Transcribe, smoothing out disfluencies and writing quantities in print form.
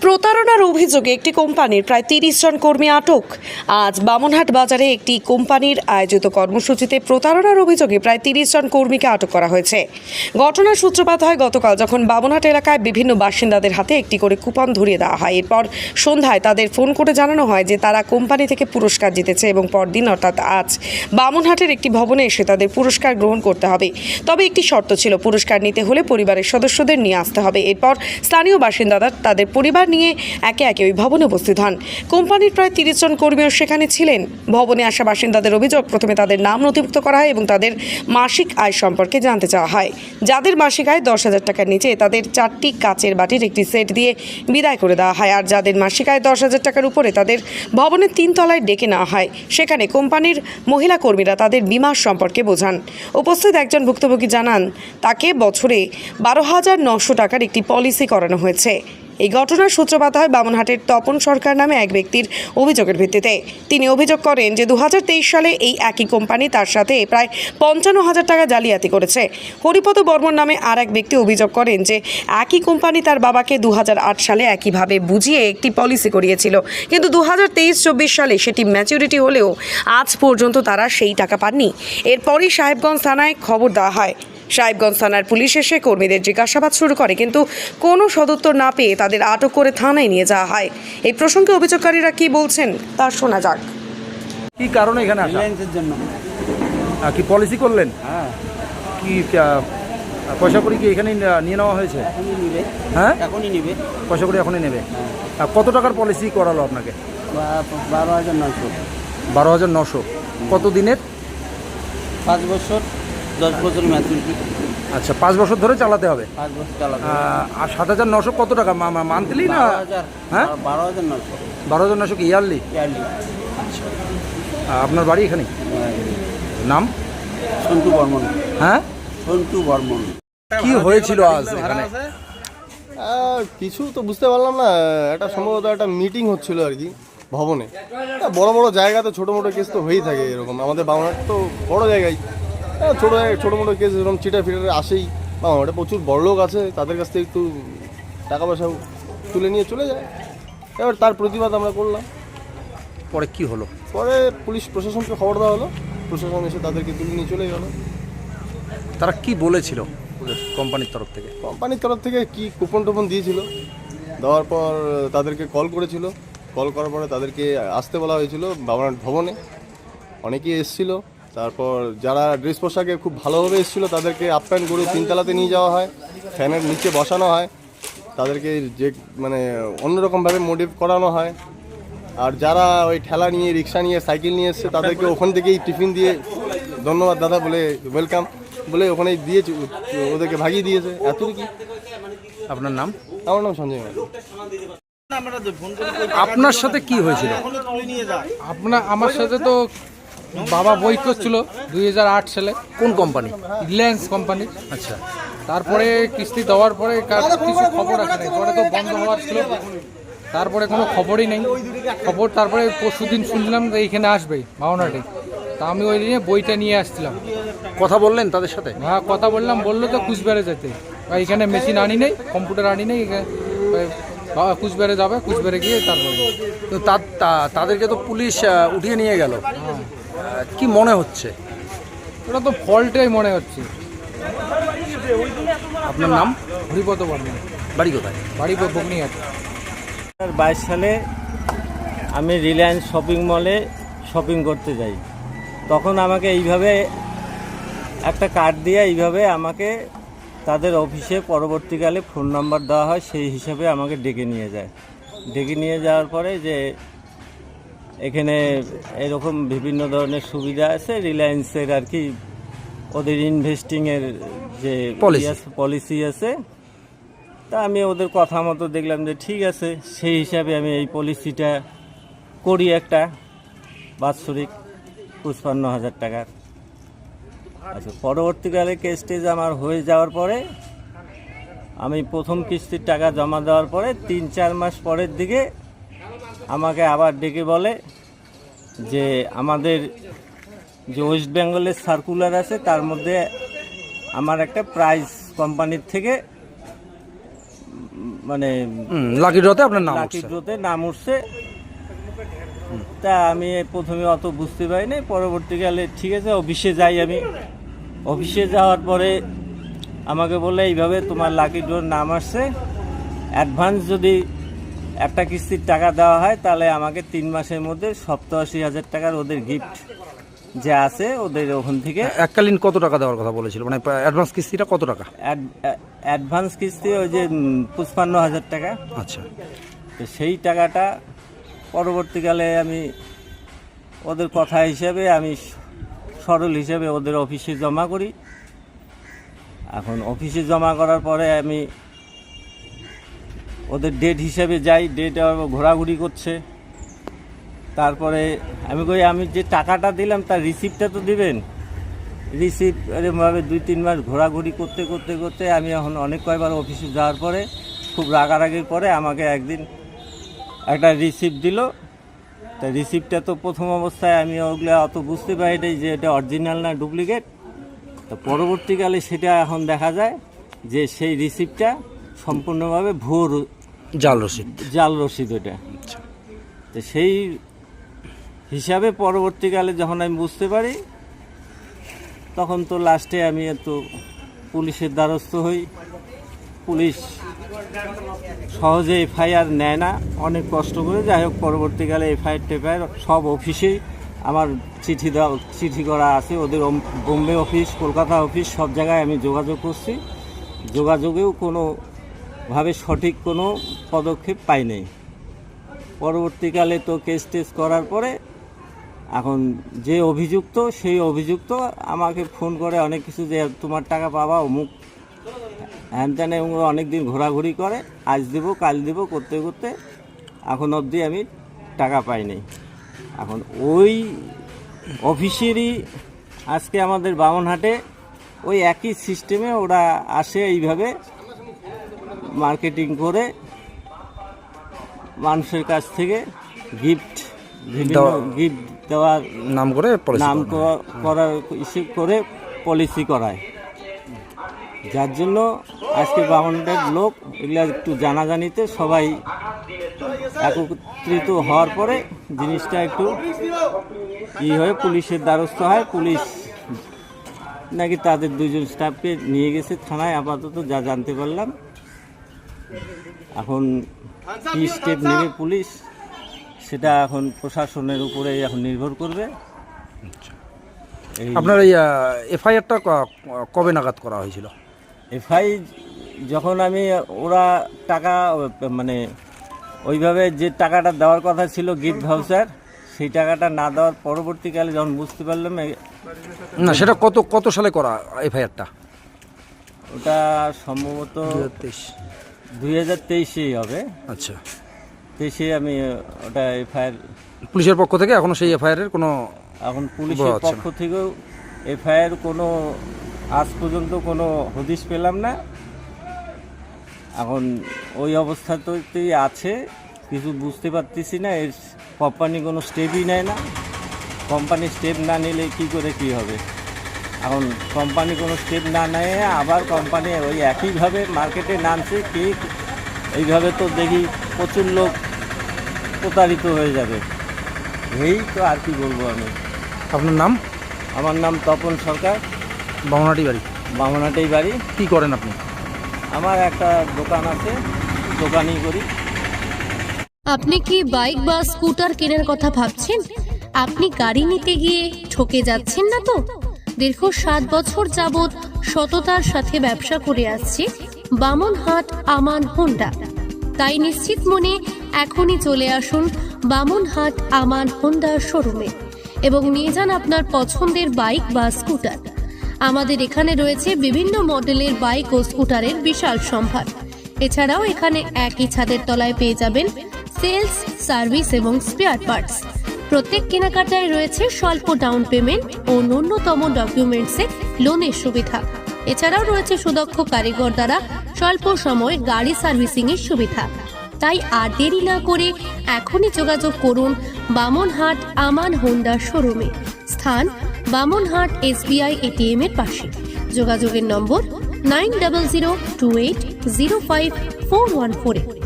প্রতারণার অভিযোগে একটি কোম্পানির প্রায় ৩০ জন কর্মী আটক। আজ বামনহাট বাজারে একটি কোম্পানির আয়োজিত কর্মসূচিতে প্রতারণার অভিযোগে প্রায় ৩০ জন কর্মীকে আটক করা হয়েছে। ঘটনার সূত্রপাত হয় গতকাল, যখন বামনহাট এলাকায় বিভিন্ন বাসিন্দাদের হাতে একটি করে কুপন ধরিয়ে দেওয়া হয়। এরপর সন্ধ্যায় তাদের ফোন করে জানানো হয় যে তারা কোম্পানি থেকে পুরস্কার জিতেছে এবং পরদিন অর্থাৎ আজ বামনহাটের একটি ভবনে এসে তাদের পুরস্কার গ্রহণ করতে হবে। তবে একটি শর্ত ছিল, পুরস্কার নিতে হলে পরিবারের সদস্যদের নিয়ে আসতে হবে। এরপর স্থানীয় বাসিন্দারা তাদের পরিবার নিয়ে একে একে ওই ভবনে উপস্থিত হন। কোম্পানির প্রায় ৩০ জন কর্মীও সেখানে ছিলেন। ভবনে আসা বাসিন্দাদের অভিযোগ, প্রথমে তাদের নাম নথিভুক্ত করা হয় এবং তাদের মাসিক আয় সম্পর্কে জানতে চাওয়া হয়। যাদের মাসিক আয় ১০,০০০ টাকার নিচে তাদের ৪টি কাচের বাটির একটি সেট দিয়ে বিদায় করে দেওয়া হয়, আর যাদের মাসিক আয় ১০,০০০ টাকার উপরে তাদের ভবনের ৩ তলায় ডেকে নেওয়া হয়। সেখানে কোম্পানির মহিলা কর্মীরা তাদের বীমা সম্পর্কে বোঝান। উপস্থিত একজন ভুক্তভোগী জানান তাকে বছরে ১২,৯০০ টাকার একটি পলিসি করানো হয়েছে। এই ঘটনার সূত্রপাত হয় বামনহাটের তপন সরকার নামে এক ব্যক্তির অভিযোগের ভিত্তিতে। তিনি অভিযোগ করেন যে ২০২৩ সালে এই একই কোম্পানি তার সাথে প্রায় ৫৫,০০০ টাকা জালিয়াতি করেছে। হরিপদ বর্মন নামে আর এক ব্যক্তি অভিযোগ করেন যে একই কোম্পানি তার বাবাকে ২০০৮ সালে একইভাবে বুঝিয়ে একটি পলিসি করিয়েছিল, কিন্তু ২০২৩-২৪ সালে সেটি ম্যাচুরিটি হলেও আজ পর্যন্ত তারা সেই টাকা পাননি। এরপরই সাহেবগঞ্জ থানায় খবর দেওয়া হয়। সাহেবগঞ্জ থানার পুলিশ এসে কর্মীদের জিজ্ঞাসাবাদ শুরু করে, কিন্তু কোনো সদুত্তর না পেয়ে তাদের আটক করে থানায় নিয়ে যাওয়া হয়। এই প্রসঙ্গে অভিযোগকারীরা কি বলছেন তা শোনা যাক। কি কারণে এখানে আসা? রিলায়েন্সের জন্য। কি পলিসি করলেন? হ্যাঁ, কি পয়সা করি কি এখানে নিয়ে নেওয়া হয়েছে? এখনই নিবে। হ্যাঁ, এখনই নিবে। পয়সা করে এখনই নেবে। কত টাকার পলিসি করালো আপনাকে? 12,900। 12,900। কত দিনের? 5 বছর, 10 বছর ম্যাচুরিটি। আচ্ছা, 5 বছর ধরে চালাতে হবে। 5 বছর চালাতে। আর 7,900 কত টাকা মান্থলি না? 12,000। হ্যাঁ, 12,900 12,900 কি ইয়ারলি? ইয়ারলি। আপনার বাড়ি এখানে? নাম? সন্তু বর্মন। হ্যাঁ, সন্তু বর্মন। কি হয়েছিল আজ এখানে? কিছু তো বুঝতে পারলাম না। একটা সম্ভবত একটা মিটিং হচ্ছিল আর কি ভবনে। বড় বড় জায়গাতে ছোটো মোটো কেস তো হয়েই থাকে এরকম। আমাদের বাংলার তো বড় জায়গায় ছোটো মোটো কেস এরকম চিটা ফিটারে আসেই। বাংলাটা প্রচুর বড় লোক আছে, তাদের কাছ থেকে একটু টাকা পয়সা তুলে নিয়ে চলে যায়। এবার তার প্রতিবাদ আমরা করলাম। পরে কি হলো? পরে পুলিশ প্রশাসনকে খবর দেওয়া হলো, প্রশাসন এসে তাদেরকে তুলে নিয়ে চলে গেল। তারা কি বলেছিল কোম্পানির তরফ থেকে? কোম্পানির তরফ থেকে কি কুপন টুপন দিয়েছিল, দেওয়ার পর তাদেরকে কল করেছিল। কল করার পরে তাদেরকে আসতে বলা হয়েছিল বামনহাট ভবনে। অনেকেই এসেছিল। তারপর যারা ড্রেস পোশাকে খুব ভালোভাবে এসেছিলো তাদেরকে আপ্যায়ন করে 3 তলাতে নিয়ে যাওয়া হয়, ফ্যানের নিচে বসানো হয়, তাদেরকে যে মানে অন্যরকমভাবে মোটিভ করানো হয়। আর যারা ওই ঠেলা নিয়ে, রিক্সা নিয়ে, সাইকেল নিয়ে এসছে তাদেরকে ওখান থেকেই টিফিন দিয়ে ধন্যবাদ দাদা বলে, ওয়েলকাম বলে ওখানেই দিয়েছে, ওদেরকে ভাগিয়ে দিয়েছে। এতটুকু। আপনার নাম? আমার নাম সঞ্জয় মাঝি। আপনার সাথে কি হয়েছিল? আমার সাথে তো বাবা বই করছিল 2008 সালে। কোন কোম্পানি? রিলায়েন্স কোম্পানির। আচ্ছা, তারপরে কিস্তি দেওয়ার পরে কিছু খবর আসে নাই, পরে তো বন্ধ হওয়ার ছিল। তারপরে কোনো খবরই নেই। তারপরে পরশুদিন শুনলাম যে এইখানে আসবে বামনহাটে। তা আমি ওই দিনে বইটা নিয়ে আসছিলাম। কথা বললেন তাদের সাথে? হ্যাঁ, কথা বললাম, বললো তো কুচবিহারে যেতে। এখানে মেশিন আনি নেই, কম্পিউটার আনি নেই, কুচবিহারে যাবে, কুচবিহারে গিয়ে তারপরে। তো তাদেরকে তো পুলিশ উঠিয়ে নিয়ে গেল। কি মনে হচ্ছে? ওটা তো ফল্টই মনে হচ্ছে। আপনার নাম? হরিপদ বর্মন। বাড়ি কোথায়? বাড়ি বগনিহাট। 2022 সালে আমি রিলায়েন্স শপিং মলে শপিং করতে যাই। তখন আমাকে এইভাবে একটা কার্ড দিয়ে এইভাবে আমাকে তাদের অফিসে পরবর্তীকালে ফোন নাম্বার দেওয়া হয়, সেই হিসাবে আমাকে ডেকে নিয়ে যায়। ডেকে নিয়ে যাওয়ার পরে যে এখানে এরকম বিভিন্ন ধরনের সুবিধা আছে রিলায়েন্সের আর কি, ওদের ইনভেস্টিংয়ের যে পলিসি আছে। তা আমি ওদের কথা মতো দেখলাম যে ঠিক আছে, সেই হিসাবে আমি এই পলিসিটা করি একটা বাৎসরিক 55,000 টাকার। আচ্ছা, পরবর্তীকালে কেস আমার হয়ে যাওয়ার পরে আমি প্রথম কিস্তির টাকা জমা দেওয়ার পরে 3-4 মাস পরের দিকে আমাকে আবার ডেকে বলে যে আমাদের যে ওয়েস্ট বেঙ্গলের সার্কুলার আছে তার মধ্যে আমার একটা প্রাইজ কোম্পানির থেকে মানে লাকি ড্রতে আপনার নাম লাকি উঠছে। ড্রতে নাম উঠছে। তা আমি প্রথমে অত বুঝতে পারিনি, পরবর্তীকালে ঠিক আছে অফিসে যাই। আমি অফিসে যাওয়ার পরে আমাকে বললে এইভাবে তোমার লাকি ড্রোর নাম আসছে, অ্যাডভান্স যদি একটা কিস্তির টাকা দেওয়া হয় তাহলে আমাকে 3 মাসের মধ্যে 87,000 টাকার ওদের গিফট যে আছে ওদের ওখান থেকে এককালীন কত টাকা দেওয়ার কথা বলেছিল, মানে অ্যাডভান্স কিস্তিটা কত টাকা? অ্যাডভান্স কিস্তি ওই যে 55,000 টাকা। আচ্ছা, তো সেই টাকাটা পরবর্তীকালে আমি ওদের কথা হিসাবে আমি সরল হিসাবে ওদের অফিসে জমা করি। এখন অফিসে জমা করার পরে আমি ওদের ডেট হিসাবে যাই, ডেট ঘোরাঘুরি করছে। তারপরে আমি কই আমি যে টাকাটা দিলাম তার রিসিপ্টটা তো দিবেন। রিসিপ্ট এরকমভাবে 2-3 মাস ঘোরাঘুরি করতে করতে করতে আমি এখন অনেক কয়বার অফিসে যাওয়ার পরে খুব রাগারাগির পরে আমাকে একদিন একটা রিসিপ্ট দিল। তা রিসিপ্টটা তো প্রথম অবস্থায় আমি ওগুলো অত বুঝতে পারিনি যে এটা অরিজিনাল না ডুপ্লিকেট। তো পরবর্তীকালে সেটা এখন দেখা যায় যে সেই রিসিপ্টটা সম্পূর্ণভাবে ভুয়ো জাল রসিদ। জাল রসিদ ওটা। তো সেই হিসাবে পরবর্তীকালে যখন আমি বুঝতে পারি তখন তো লাস্টে আমি একটু পুলিশের দ্বারস্থ হই। পুলিশ সহজে এফআইআর নেয় না, অনেক কষ্ট করে। যাই হোক পরবর্তীকালে এফআইআর সব অফিসেই আমার চিঠি করা আছে। ওদের বোম্বে অফিস, কলকাতা অফিস সব জায়গায় আমি যোগাযোগ করছি। যোগাযোগেও কোনোভাবে সঠিক কোনো পদক্ষেপ পাই নাই। পরবর্তীকালে তো কেস টেস করার পরে এখন যে অভিযুক্ত সেই অভিযুক্ত আমাকে ফোন করে অনেক কিছু যে তোমার টাকা পাবা অমুক হ্যান ত্যান, এবং অনেক দিন ঘোরাঘুরি করে, আজ দেবো কাল দেবো করতে করতে এখন অবধি আমি টাকা পাই নাই। এখন ওই অফিসেরই আজকে আমাদের বামনহাটে ওই একই সিস্টেমে ওরা আসে, এইভাবে মার্কেটিং করে মানুষের কাছ থেকে গিফট দেওয়ার নাম করে করার ইস্যু করে পলিসি করায়। যার জন্য আজকে বামনহাটের লোক এগুলো একটু জানাজানিতে সবাই একত্রিত হওয়ার পরে জিনিসটা একটু হয়ে পুলিশের দ্বারস্থ হয়। পুলিশ নাকি তাদের 2জন স্টাফকে নিয়ে গেছে থানায়, আপাতত যা জানতে পারলাম। এখন কী স্টেপ নেবে পুলিশ সেটা এখন প্রশাসনের উপরে এখন নির্ভর করবে। আপনার এই এফআইআরটা কবে নাগাদ করা হয়েছিল? এফআই যখন আমি ওরা টাকা মানে ওইভাবে যে টাকাটা দেওয়ার কথা ছিল গিফট ভাউচার, সেই টাকাটা না দেওয়ার পরবর্তীকালে যখন বুঝতে পারলাম না, সেটা কত সালে করা এফআইআরটা? ওটা সম্ভবত 2023 হবে। আচ্ছা, 23 আমি ওটা এফআইআর পুলিশের পক্ষ থেকে এখনো সেই এফআইআর এর কোনো এখন পুলিশের পক্ষ থেকেও এফআইআর কোনো আজ পর্যন্ত কোনো হদিশ পেলাম না। এখন ওই অবস্থাতেই আছে, কিছু বুঝতে পারতেছি না। এর কোম্পানি কোনো স্টেপই নেয় না। কোম্পানি স্টেপ না নিলে কি করে কি হবে? এখন কোম্পানি কোনো স্টেপ না নেয়, আবার কোম্পানি ওই একইভাবে মার্কেটে নামছে। কি এইভাবে তো দেখি প্রচুর লোক প্রতারিত হয়ে যাবে। এই তো আর কি বলবো আমি। আপনার নাম? আমার নাম তপন সরকার, বামনহাটি বাড়ি। বামনহাটেই বাড়ি। কি করেন আপনি? আমার একটা দোকান আছে, দোকানই করি। আপনি কি বাইক বা স্কুটার কেনার কথা ভাবছেন? আপনি গাড়ি নিতে গিয়ে ঠকে যাচ্ছেন না তো? দীর্ঘ 7 বছর যাবৎ সততার সাথে ব্যবসা করে আসছে বামনহাট আমান হোন্ডা। তাই নিশ্চিত মনে এখনই চলে আসুন বামনহাট আমান হোন্ডা শোরুমে এবং নিয়ে যান আপনার পছন্দের বাইক বা স্কুটার। আমাদের এখানে রয়েছে বিভিন্ন মডেলের বাইক ও স্কুটারের বিশাল সম্ভার। এছাড়াও এখানে একই ছাদের তলায় পেয়ে যাবেন সেলস, সার্ভিস এবং স্পেয়ার পার্টস। প্রত্যেক কেনাকাটায় রয়েছে স্বল্প ডাউন পেমেন্ট ও ন্যূনতম ডকুমেন্টসে লোনের সুবিধা। এছাড়াও রয়েছে সুদক্ষ কারিগর দ্বারা স্বল্প সময়ে গাড়ি সার্ভিসিং এর সুবিধা। তাই আর দেরি না করে এখনই যোগাযোগ করুন বামনহাট আমান হোন্ডা শোরুমে। স্থান বামনহাট SBI ATM এর পাশে। যোগাযোগের নম্বর 9002805414